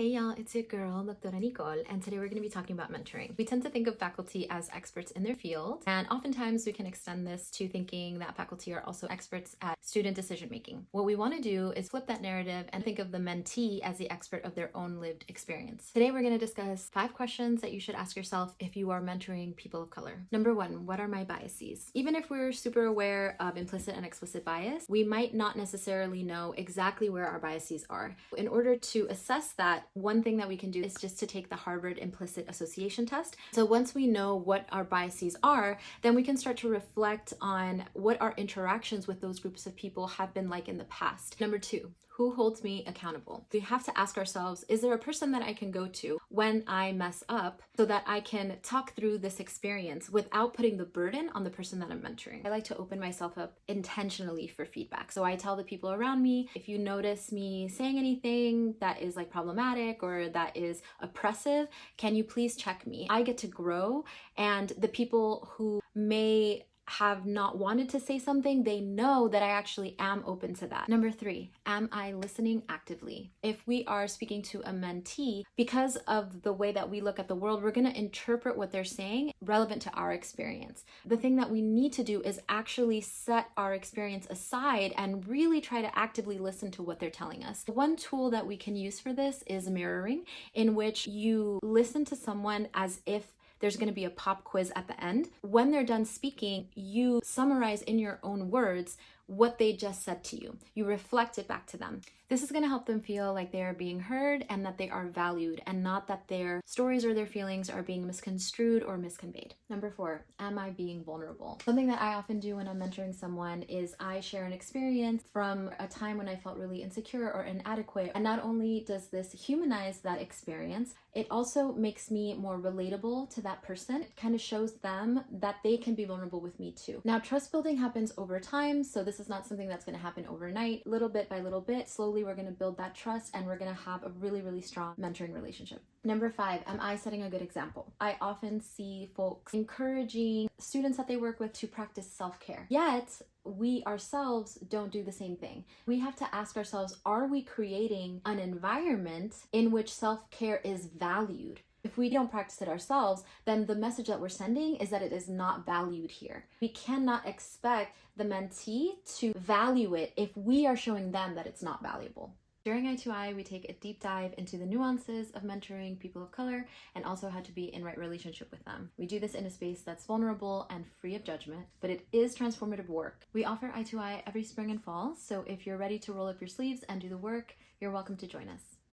Hey y'all, it's your girl, Dr. Nicole, and today we're going to be talking about mentoring. We tend to think of faculty as experts in their field, and oftentimes we can extend this to thinking that faculty are also experts at student decision making. What we want to do is flip that narrative and think of the mentee as the expert of their own lived experience. Today we're going to discuss 5 questions that you should ask yourself if you are mentoring people of color. Number 1, what are my biases? Even if we're super aware of implicit and explicit bias, we might not necessarily know exactly where our biases are. In order to assess that, one thing that we can do is just to take the Harvard implicit association test. So once we know what our biases are, then we can start to reflect on what our interactions with those groups of people have been like in the past. Number 2, who holds me accountable? We have to ask ourselves, is there a person that I can go to when I mess up so that I can talk through this experience without putting the burden on the person that I'm mentoring? I like to open myself up intentionally for feedback. So I tell the people around me, if you notice me saying anything that is like problematic or that is oppressive, can you please check me? I get to grow, and the people who may have not wanted to say something, they know that I actually am open to that. Number 3, am I listening actively? If we are speaking to a mentee, because of the way that we look at the world, we're going to interpret what they're saying relevant to our experience. The thing that we need to do is actually set our experience aside and really try to actively listen to what they're telling us. One tool that we can use for this is mirroring, in which you listen to someone as if there's going to be a pop quiz at the end. When they're done speaking, you summarize in your own words what they just said to you. You reflect it back to them. This is going to help them feel like they are being heard and that they are valued, and not that their stories or their feelings are being misconstrued or misconveyed. Number 4, am I being vulnerable? Something that I often do when I'm mentoring someone is I share an experience from a time when I felt really insecure or inadequate. And not only does this humanize that experience, it also makes me more relatable to that person. It kind of shows them that they can be vulnerable with me too. Now, trust building happens over time, so this is not something that's going to happen overnight. Little bit by little bit, slowly we're going to build that trust, and we're going to have a really, really strong mentoring relationship. Number 5, am I setting a good example? I often see folks encouraging students that they work with to practice self-care, yet we ourselves don't do the same thing. We have to ask ourselves, are we creating an environment in which self-care is valued? If we don't practice it ourselves, then the message that we're sending is that it is not valued here. We cannot expect the mentee to value it if we are showing them that it's not valuable. During I2I, we take a deep dive into the nuances of mentoring people of color and also how to be in right relationship with them. We do this in a space that's vulnerable and free of judgment, but it is transformative work. We offer I2I every spring and fall, so if you're ready to roll up your sleeves and do the work, you're welcome to join us.